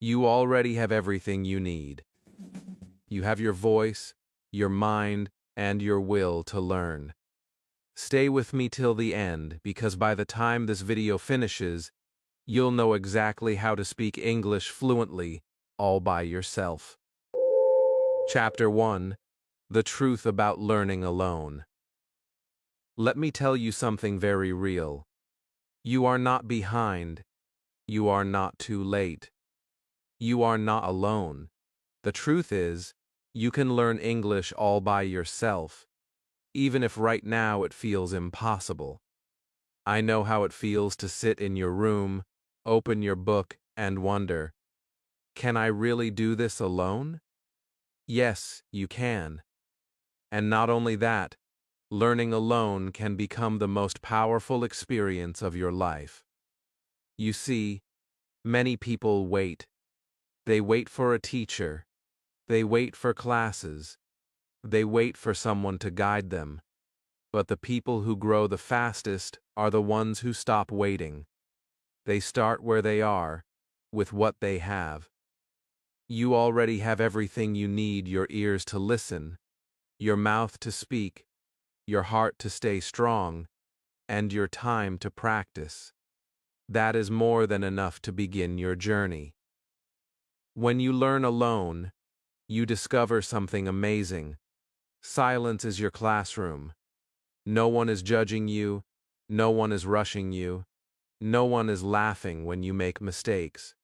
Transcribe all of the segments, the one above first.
You already have everything you need. You have your voice, your mind, and your will to learn. Stay with me till the end because by the time this video finishes, you'll know exactly how to speak English fluently all by yourself. Chapter 1: The Truth About Learning Alone. Let me tell you something very real. You are not behind. You are not too late. You are not alone. The truth is, you can learn English all by yourself, even if right now it feels impossible. I know how it feels to sit in your room, open your book, and wonder, can I really do this alone? Yes, you can. And not only that, learning alone can become the most powerful experience of your life. You see, many people wait. They wait for a teacher. They wait for classes. They wait for someone to guide them. But the people who grow the fastest are the ones who stop waiting. They start where they are, with what they have. You already have everything you need: your ears to listen, your mouth to speak, your heart to stay strong, and your time to practice. That is more than enough to begin your journey. When you learn alone, you discover something amazing. Silence is your classroom. No one is judging you, no one is rushing you, no one is laughing when you make mistakes.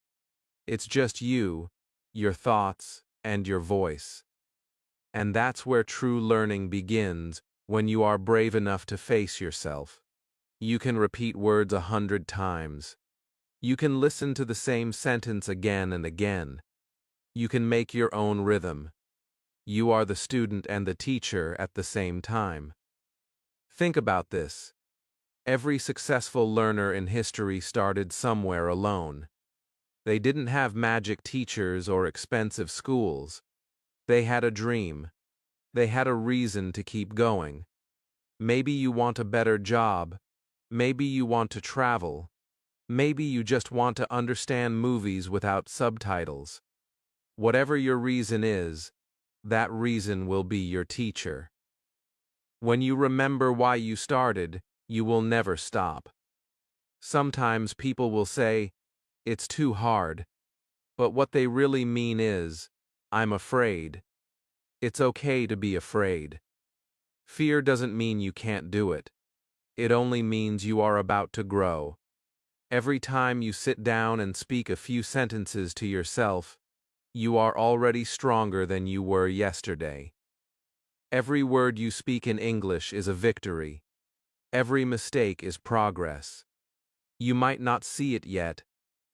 It's just you, your thoughts, and your voice. And that's where true learning begins, when you are brave enough to face yourself. You can repeat words 100 times. You can listen to the same sentence again and again. You can make your own rhythm. You are the student and the teacher at the same time. Think about this. Every successful learner in history started somewhere alone. They didn't have magic teachers or expensive schools. They had a dream. They had a reason to keep going. Maybe you want a better job. Maybe you want to travel. Maybe you just want to understand movies without subtitles. Whatever your reason is, that reason will be your teacher. When you remember why you started, you will never stop. Sometimes people will say, "It's too hard," but what they really mean is, "I'm afraid." It's okay to be afraid. Fear doesn't mean you can't do it. It only means you are about to grow. Every time you sit down and speak a few sentences to yourself, you are already stronger than you were yesterday. Every word you speak in English is a victory. Every mistake is progress. You might not see it yet,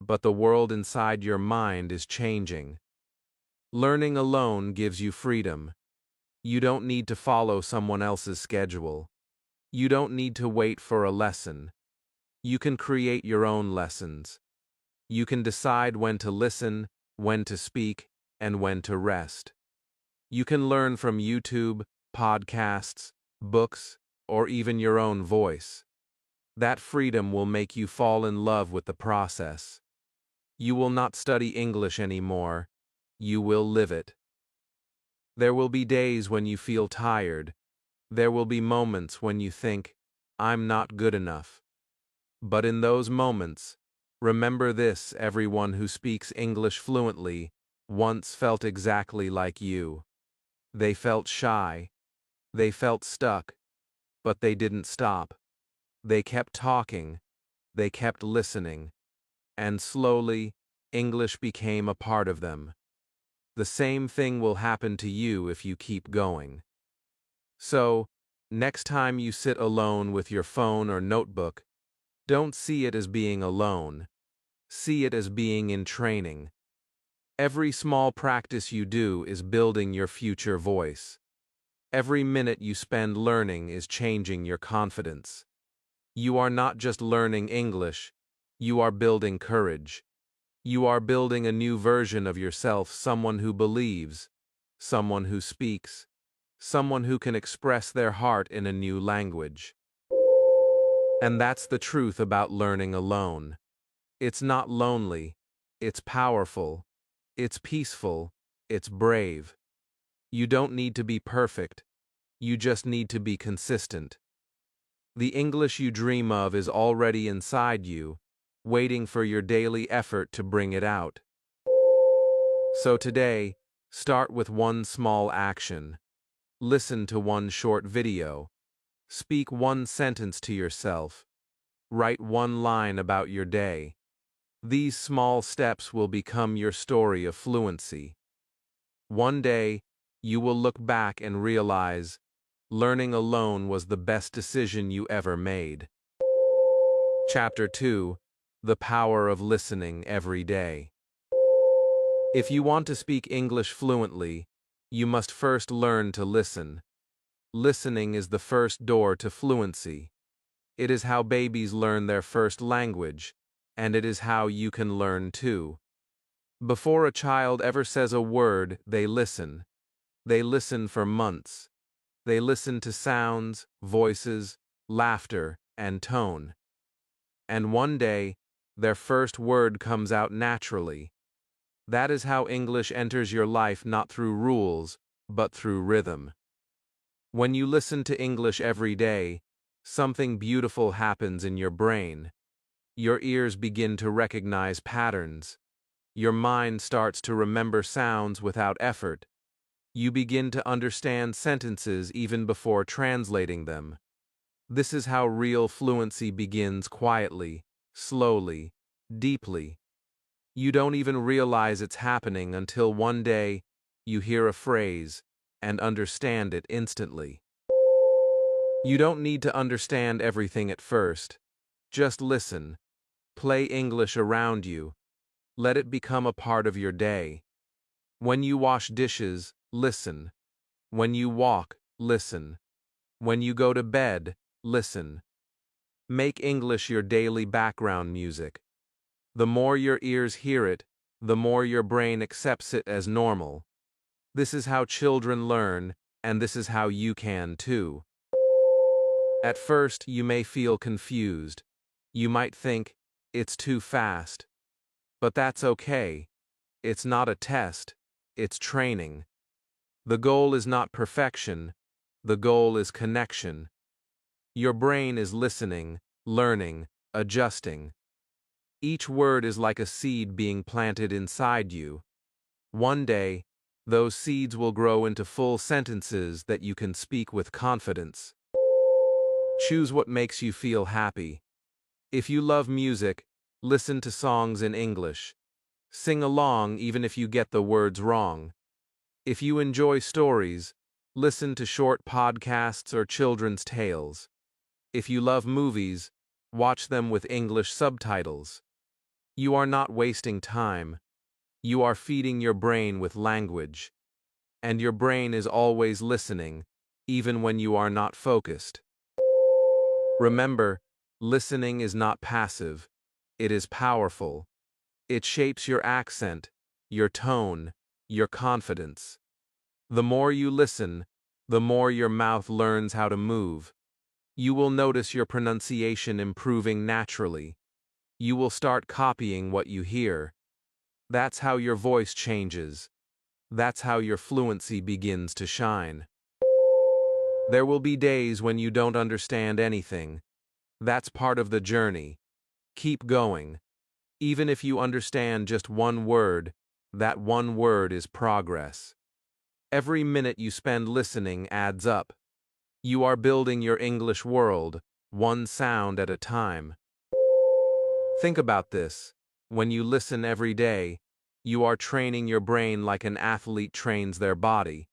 but the world inside your mind is changing. Learning alone gives you freedom. You don't need to follow someone else's schedule. You don't need to wait for a lesson. You can create your own lessons. You can decide when to listen, when to speak, and when to rest. You can learn from YouTube, podcasts, books, or even your own voice. That freedom will make you fall in love with the process. You will not study English anymore. You will live it. There will be days when you feel tired. There will be moments when you think, "I'm not good enough." But in those moments, remember this: everyone who speaks English fluently once felt exactly like you. They felt shy. They felt stuck. But they didn't stop. They kept talking. They kept listening. And slowly, English became a part of them. The same thing will happen to you if you keep going. So, next time you sit alone with your phone or notebook, don't see it as being alone. See it as being in training. Every small practice you do is building your future voice. Every minute you spend learning is changing your confidence. You are not just learning English, you are building courage. You are building a new version of yourself, someone who believes, someone who speaks, someone who can express their heart in a new language. And that's the truth about learning alone. It's not lonely, it's powerful, It's peaceful, it's brave. You don't need to be perfect, you just need to be consistent. The English you dream of is already inside you, waiting for your daily effort to bring it out. So today, start with one small action. Listen to one short video. Speak one sentence to yourself. Write one line about your day. These small steps will become your story of fluency. One day, you will look back and realize, learning alone was the best decision you ever made. Chapter 2: The Power of Listening Every Day. If you want to speak English fluently, you must first learn to listen. Listening is the first door to fluency. It is how babies learn their first language, and it is how you can learn too. Before a child ever says a word, they listen. They listen for months. They listen to sounds, voices, laughter, and tone. And one day, their first word comes out naturally. That is how English enters your life, not through rules, but through rhythm. When you listen to English every day, something beautiful happens in your brain. Your ears begin to recognize patterns. Your mind starts to remember sounds without effort. You begin to understand sentences even before translating them. This is how real fluency begins, quietly, slowly, deeply. You don't even realize it's happening until one day you hear a phrase and understand it instantly. You don't need to understand everything at first. Just listen. Play English around you. Let it become a part of your day. When you wash dishes, listen. When you walk, listen. When you go to bed, listen. Make English your daily background music. The more your ears hear it, the more your brain accepts it as normal. This is how children learn, and this is how you can too. At first, you may feel confused. You might think, it's too fast. But that's okay. It's not a test, it's training. The goal is not perfection, the goal is connection. Your brain is listening, learning, adjusting. Each word is like a seed being planted inside you. One day, those seeds will grow into full sentences that you can speak with confidence. Choose what makes you feel happy. If you love music, listen to songs in English. Sing along even if you get the words wrong. If you enjoy stories, listen to short podcasts or children's tales. If you love movies, watch them with English subtitles. You are not wasting time. You are feeding your brain with language. And your brain is always listening, even when you are not focused. Remember, listening is not passive. It is powerful. It shapes your accent, your tone, your confidence. The more you listen, the more your mouth learns how to move. You will notice your pronunciation improving naturally. You will start copying what you hear. That's how your voice changes. That's how your fluency begins to shine. There will be days when you don't understand anything. That's part of the journey. Keep going. Even if you understand just one word, that one word is progress. Every minute you spend listening adds up. You are building your English world, one sound at a time. Think about this. When you listen every day, you are training your brain like an athlete trains their body.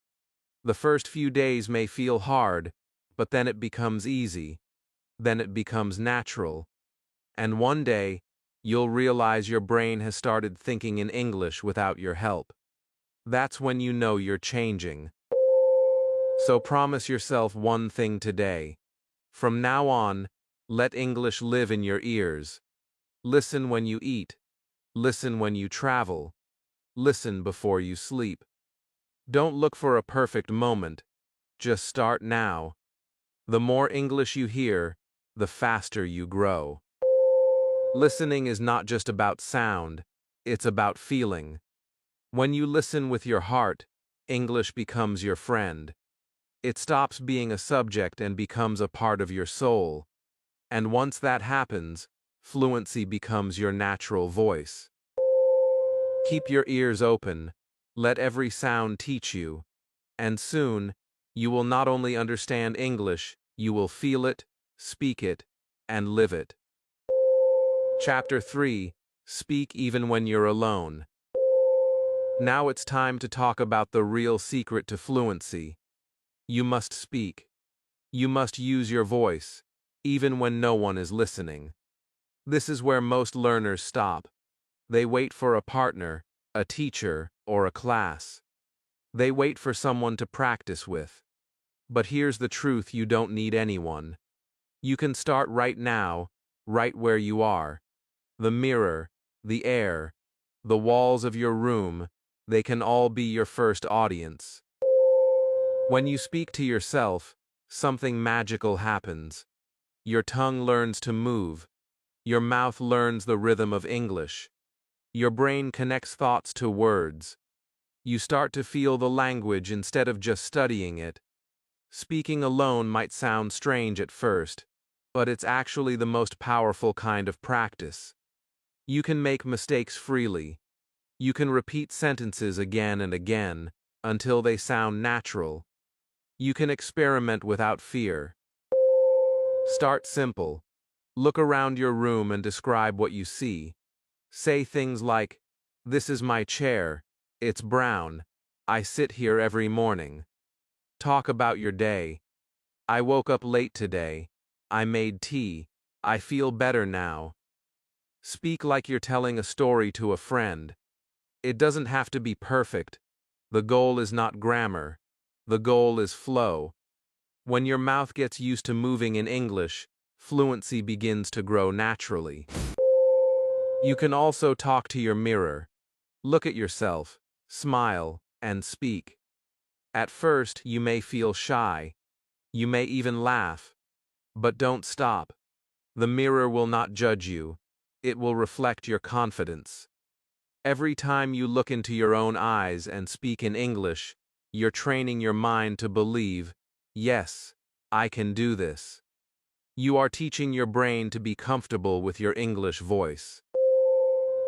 The first few days may feel hard, but then it becomes easy. Then it becomes natural. And one day, you'll realize your brain has started thinking in English without your help. That's when you know you're changing. So promise yourself one thing today. From now on, let English live in your ears. Listen when you eat. Listen when you travel. Listen before you sleep. Don't look for a perfect moment. Just start now. The more English you hear, the faster you grow. Listening is not just about sound, it's about feeling. When you listen with your heart, English becomes your friend. It stops being a subject and becomes a part of your soul. And once that happens, fluency becomes your natural voice. Keep your ears open, let every sound teach you, and soon, you will not only understand English, you will feel it, speak it, and live it. Chapter 3: Speak even when you're alone. Now it's time to talk about the real secret to fluency. You must speak. You must use your voice, even when no one is listening. This is where most learners stop. They wait for a partner, a teacher, or a class. They wait for someone to practice with. But here's the truth: you don't need anyone. You can start right now, right where you are. The mirror, the air, the walls of your room, they can all be your first audience. When you speak to yourself, something magical happens. Your tongue learns to move. Your mouth learns the rhythm of English. Your brain connects thoughts to words. You start to feel the language instead of just studying it. Speaking alone might sound strange at first, but it's actually the most powerful kind of practice. You can make mistakes freely. You can repeat sentences again and again until they sound natural. You can experiment without fear. Start simple. Look around your room and describe what you see. Say things like, "This is my chair. It's brown. I sit here every morning." Talk about your day. "I woke up late today. I made tea. I feel better now." Speak like you're telling a story to a friend. It doesn't have to be perfect. The goal is not grammar. The goal is flow. When your mouth gets used to moving in English, fluency begins to grow naturally. You can also talk to your mirror. Look at yourself, smile, and speak. At first, you may feel shy. You may even laugh. But don't stop. The mirror will not judge you. It will reflect your confidence. Every time you look into your own eyes and speak in English, you're training your mind to believe, "Yes, I can do this." You are teaching your brain to be comfortable with your English voice.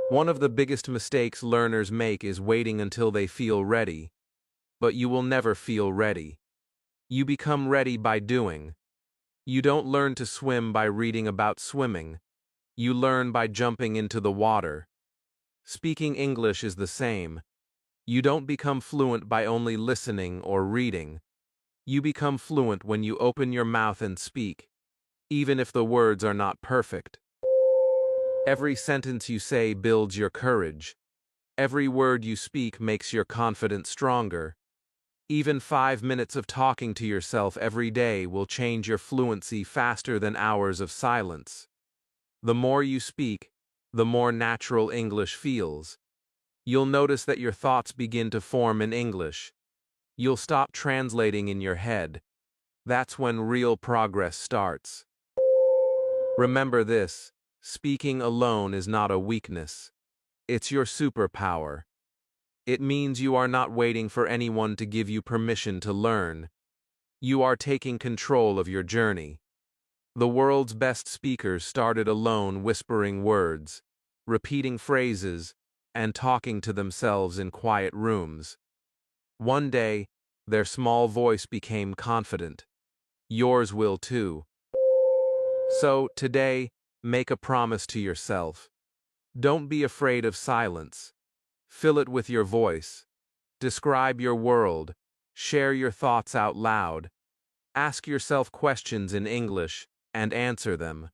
One of the biggest mistakes learners make is waiting until they feel ready. But you will never feel ready. You become ready by doing. You don't learn to swim by reading about swimming. You learn by jumping into the water. Speaking English is the same. You don't become fluent by only listening or reading. You become fluent when you open your mouth and speak, even if the words are not perfect. Every sentence you say builds your courage. Every word you speak makes your confidence stronger. Even 5 minutes of talking to yourself every day will change your fluency faster than hours of silence. The more you speak, the more natural English feels. You'll notice that your thoughts begin to form in English. You'll stop translating in your head. That's when real progress starts. Remember this: speaking alone is not a weakness. It's your superpower. It means you are not waiting for anyone to give you permission to learn. You are taking control of your journey. The world's best speakers started alone, whispering words, repeating phrases, and talking to themselves in quiet rooms. One day, their small voice became confident. Yours will too. So, today, make a promise to yourself. Don't be afraid of silence. Fill it with your voice. Describe your world. Share your thoughts out loud. Ask yourself questions in English and answer them.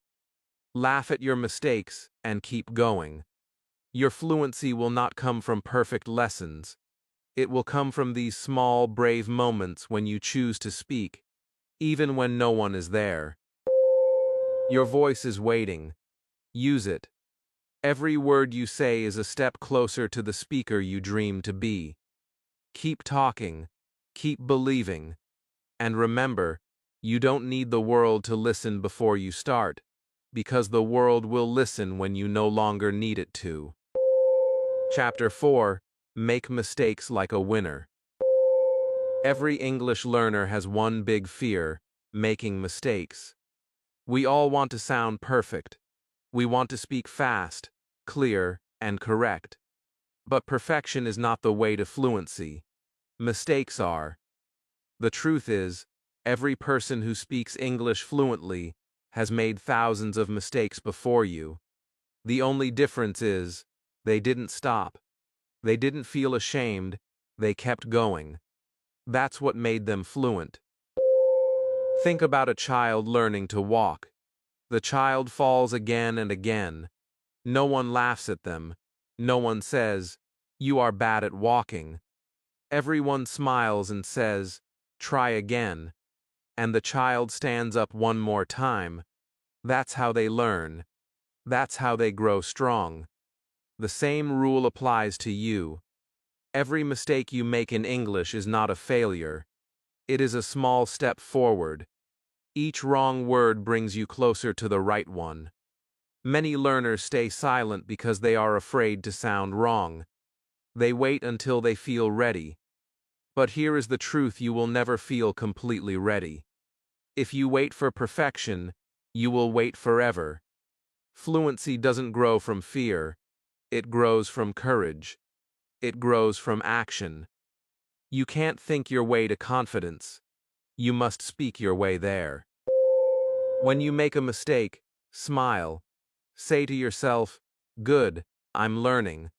Laugh at your mistakes and keep going. Your fluency will not come from perfect lessons. It will come from these small, brave moments when you choose to speak, even when no one is there. Your voice is waiting. Use it. Every word you say is a step closer to the speaker you dream to be. Keep talking. Keep believing. And remember, you don't need the world to listen before you start, because the world will listen when you no longer need it to. Chapter 4: Make mistakes like a winner. Every English learner has one big fear: making mistakes. We all want to sound perfect. We want to speak fast, clear, and correct. But perfection is not the way to fluency. Mistakes are. The truth is, every person who speaks English fluently has made thousands of mistakes before you. The only difference is, they didn't stop. They didn't feel ashamed, they kept going. That's what made them fluent. Think about a child learning to walk. The child falls again and again. No one laughs at them. No one says, "You are bad at walking." Everyone smiles and says, "Try again." And the child stands up one more time. That's how they learn. That's how they grow strong. The same rule applies to you. Every mistake you make in English is not a failure. It is a small step forward. Each wrong word brings you closer to the right one. Many learners stay silent because they are afraid to sound wrong. They wait until they feel ready. But here is the truth: you will never feel completely ready. If you wait for perfection, you will wait forever. Fluency doesn't grow from fear. It grows from courage. It grows from action. You can't think your way to confidence. You must speak your way there. When you make a mistake, smile. Say to yourself, "Good, I'm learning."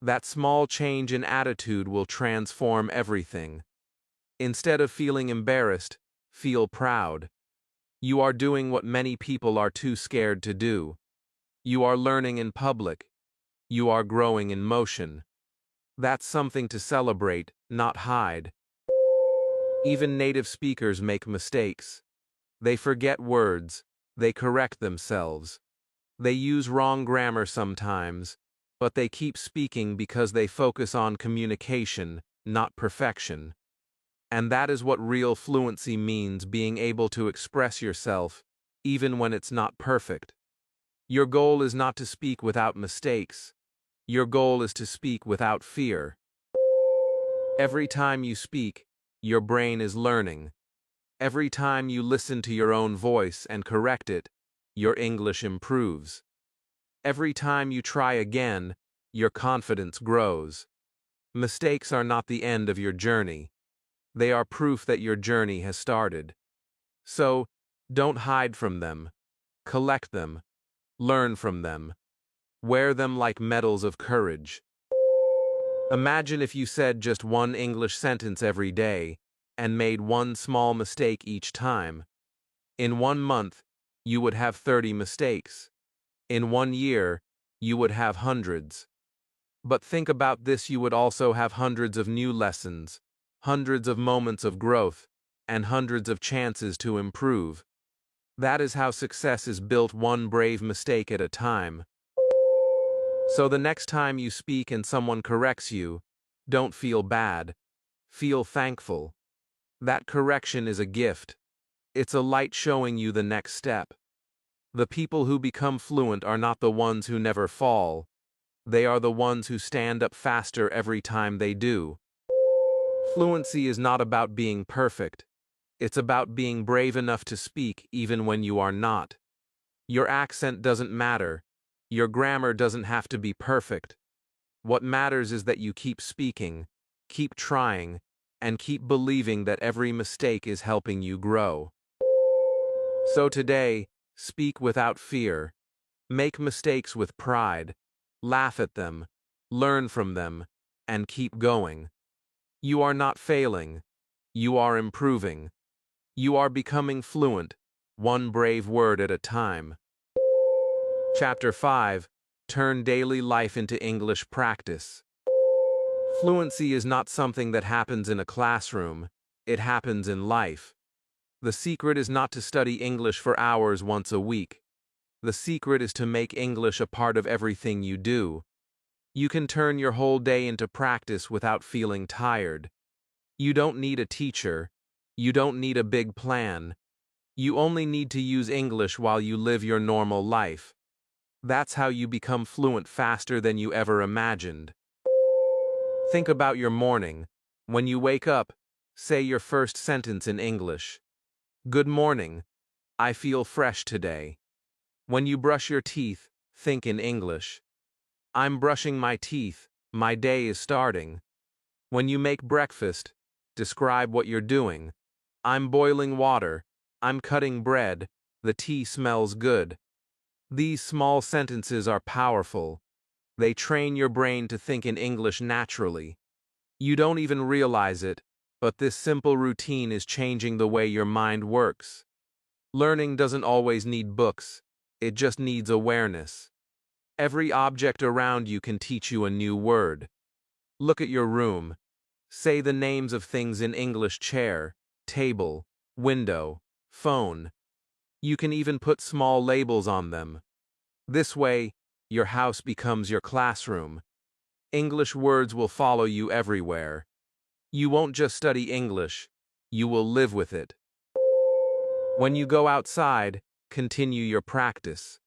That small change in attitude will transform everything. Instead of feeling embarrassed, feel proud. You are doing what many people are too scared to do. You are learning in public. You are growing in motion. That's something to celebrate, not hide. Even native speakers make mistakes. They forget words. They correct themselves. They use wrong grammar sometimes, but they keep speaking because they focus on communication, not perfection. And that is what real fluency means: being able to express yourself, even when it's not perfect. Your goal is not to speak without mistakes. Your goal is to speak without fear. Every time you speak, your brain is learning. Every time you listen to your own voice and correct it, your English improves. Every time you try again, your confidence grows. Mistakes are not the end of your journey. They are proof that your journey has started. So, don't hide from them. Collect them. Learn from them. Wear them like medals of courage. Imagine if you said just one English sentence every day and made one small mistake each time. In 1 month, you would have 30 mistakes. In 1 year, you would have hundreds. But think about this: you would also have hundreds of new lessons, hundreds of moments of growth, and hundreds of chances to improve. That is how success is built, one brave mistake at a time. So the next time you speak and someone corrects you, don't feel bad. Feel thankful. That correction is a gift. It's a light showing you the next step. The people who become fluent are not the ones who never fall. They are the ones who stand up faster every time they do. Fluency is not about being perfect. It's about being brave enough to speak even when you are not. Your accent doesn't matter. Your grammar doesn't have to be perfect. What matters is that you keep speaking, keep trying, and keep believing that every mistake is helping you grow. So today, speak without fear. Make mistakes with pride. Laugh at them. Learn from them. And keep going. You are not failing. You are improving. You are becoming fluent, one brave word at a time. Chapter 5. Turn daily life into English practice. Fluency is not something that happens in a classroom. It happens in life. The secret is not to study English for hours once a week. The secret is to make English a part of everything you do. You can turn your whole day into practice without feeling tired. You don't need a teacher. You don't need a big plan. You only need to use English while you live your normal life. That's how you become fluent faster than you ever imagined. Think about your morning. When you wake up, say your first sentence in English. Good morning. I feel fresh today. When you brush your teeth, think in English. I'm brushing my teeth. My day is starting. When you make breakfast, describe what you're doing. I'm boiling water. I'm cutting bread. The tea smells good. These small sentences are powerful. They train your brain to think in English naturally. You don't even realize it, but this simple routine is changing the way your mind works. Learning doesn't always need books, it just needs awareness. Every object around you can teach you a new word. Look at your room. Say the names of things in English: chair, table, window, phone. You can even put small labels on them. This way, your house becomes your classroom. English words will follow you everywhere. You won't just study English, you will live with it. When you go outside, continue your practice.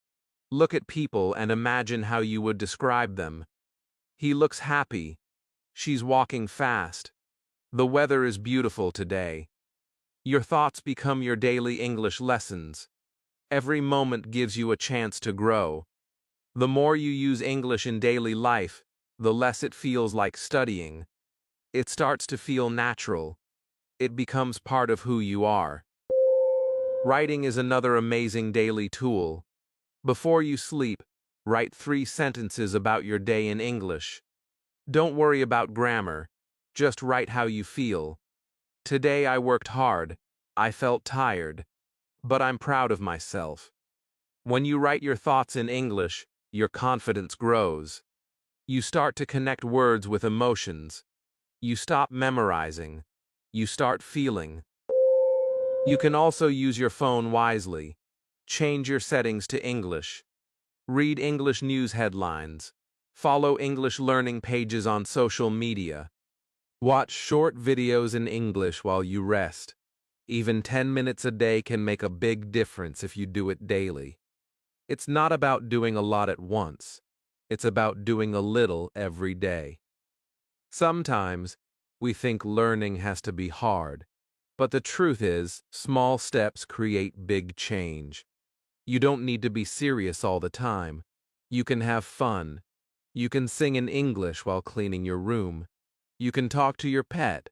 Look at people and imagine how you would describe them. He looks happy. She's walking fast. The weather is beautiful today. Your thoughts become your daily English lessons. Every moment gives you a chance to grow. The more you use English in daily life, the less it feels like studying. It starts to feel natural. It becomes part of who you are. Writing is another amazing daily tool. Before you sleep, write 3 sentences about your day in English. Don't worry about grammar. Just write how you feel. Today I worked hard. I felt tired. But I'm proud of myself. When you write your thoughts in English, your confidence grows. You start to connect words with emotions. You stop memorizing. You start feeling. You can also use your phone wisely. Change your settings to English. Read English news headlines. Follow English learning pages on social media. Watch short videos in English while you rest. Even 10 minutes a day can make a big difference if you do it daily. It's not about doing a lot at once. It's about doing a little every day. Sometimes, we think learning has to be hard. But the truth is, small steps create big change. You don't need to be serious all the time. You can have fun. You can sing in English while cleaning your room. You can talk to your pet.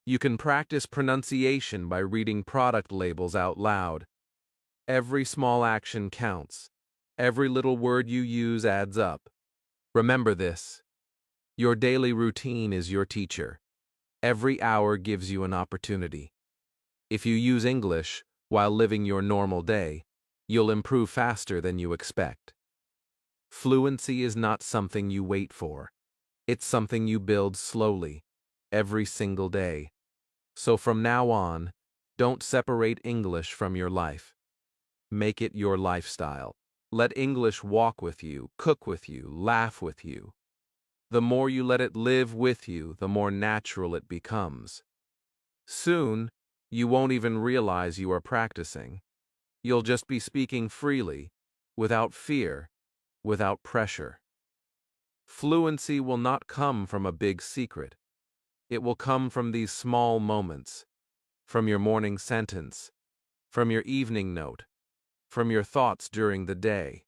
You can practice pronunciation by reading product labels out loud. Every small action counts. Every little word you use adds up. Remember this. Your daily routine is your teacher. Every hour gives you an opportunity. If you use English while living your normal day, you'll improve faster than you expect. Fluency is not something you wait for. It's something you build slowly, every single day. So from now on, don't separate English from your life. Make it your lifestyle. Let English walk with you, cook with you, laugh with you. The more you let it live with you, the more natural it becomes. Soon, you won't even realize you are practicing. You'll just be speaking freely, without fear, without pressure. Fluency will not come from a big secret. It will come from these small moments, from your morning sentence, from your evening note, from your thoughts during the day.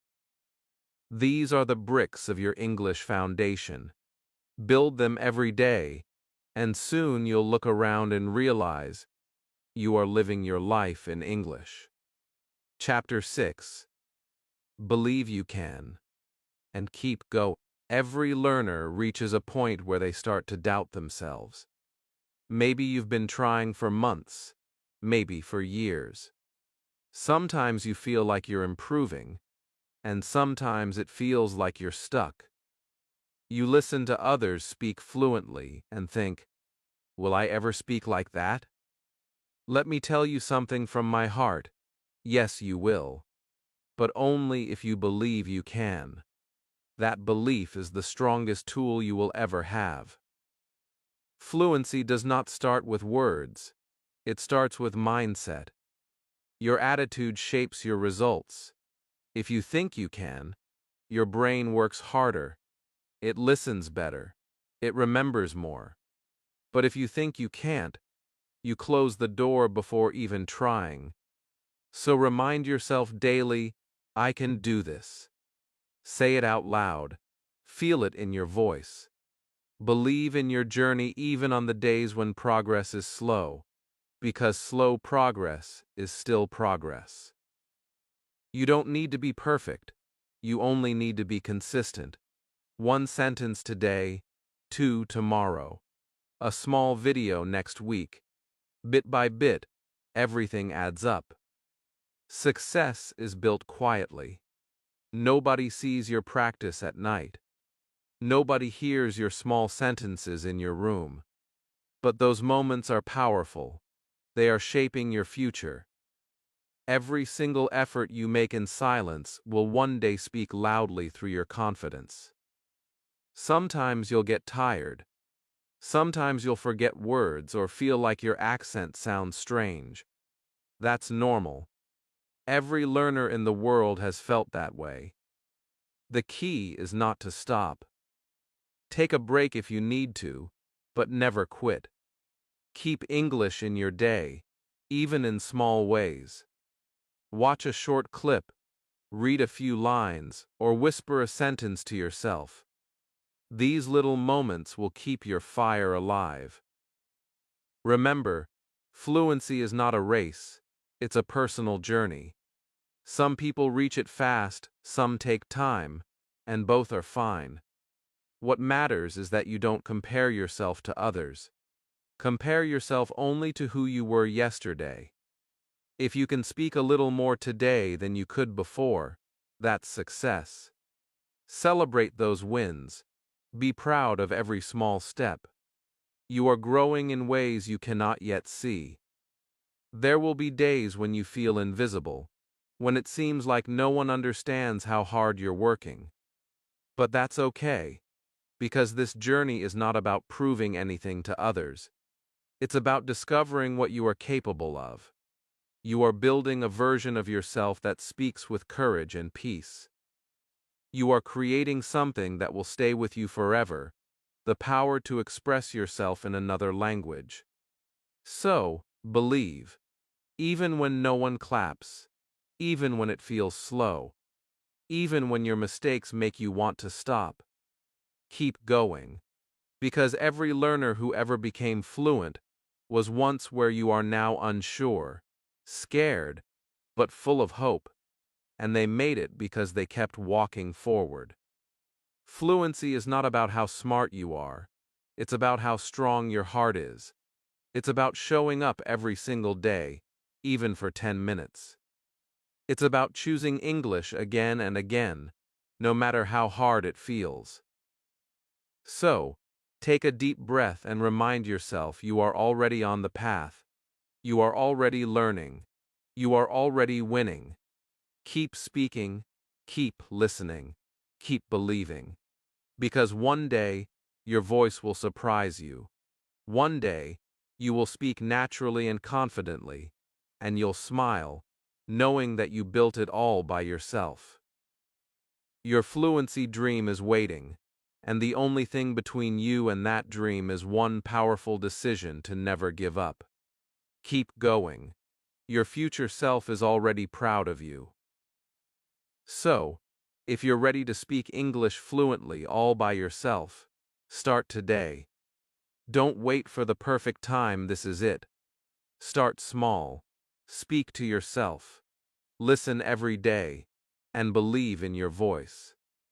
These are the bricks of your English foundation. Build them every day, and soon you'll look around and realize you are living your life in English. Chapter 6. Believe you can, and keep going. Every learner reaches a point where they start to doubt themselves. Maybe you've been trying for months, maybe for years. Sometimes you feel like you're improving, and sometimes it feels like you're stuck. You listen to others speak fluently and think, will I ever speak like that? Let me tell you something from my heart. Yes, you will. But only if you believe you can. That belief is the strongest tool you will ever have. Fluency does not start with words. It starts with mindset. Your attitude shapes your results. If you think you can, your brain works harder. It listens better. it remembers more. But if you think you can't, you close the door before even trying. So remind yourself daily, I can do this. Say it out loud. Feel it in your voice. Believe in your journey even on the days when progress is slow, because slow progress is still progress. You don't need to be perfect. You only need to be consistent. One sentence today, two tomorrow. A small video next week. Bit by bit, everything adds up. Success is built quietly. Nobody sees your practice at night. Nobody hears your small sentences in your room. But those moments are powerful. They are shaping your future. Every single effort you make in silence will one day speak loudly through your confidence. Sometimes you'll get tired. Sometimes you'll forget words or feel like your accent sounds strange. That's normal. Every learner in the world has felt that way. The key is not to stop. Take a break if you need to, but never quit. Keep English in your day, even in small ways. Watch a short clip, read a few lines, or whisper a sentence to yourself. These little moments will keep your fire alive. Remember, fluency is not a race, it's a personal journey. Some people reach it fast, some take time, and both are fine. What matters is that you don't compare yourself to others. Compare yourself only to who you were yesterday. If you can speak a little more today than you could before, that's success. Celebrate those wins. Be proud of every small step. You are growing in ways you cannot yet see. There will be days when you feel invisible, when it seems like no one understands how hard you're working. But that's okay, because this journey is not about proving anything to others. It's about discovering what you are capable of. You are building a version of yourself that speaks with courage and peace. You are creating something that will stay with you forever, the power to express yourself in another language. So, believe. Even when no one claps, even when it feels slow, even when your mistakes make you want to stop, keep going. Because every learner who ever became fluent was once where you are now, unsure, scared, but full of hope, and they made it because they kept walking forward. Fluency is not about how smart you are, it's about how strong your heart is. It's about showing up every single day, even for 10 minutes. It's about choosing English again and again, no matter how hard it feels. So, take a deep breath and remind yourself you are already on the path. You are already learning. You are already winning. Keep speaking, keep listening, keep believing. Because one day, your voice will surprise you. One day, you will speak naturally and confidently, and you'll smile, knowing that you built it all by yourself. Your fluency dream is waiting, and the only thing between you and that dream is one powerful decision to never give up. Keep going. Your future self is already proud of you. So, if you're ready to speak English fluently all by yourself, start today. Don't wait for the perfect time, this is it. Start small. Speak to yourself. Listen every day, and believe in your voice.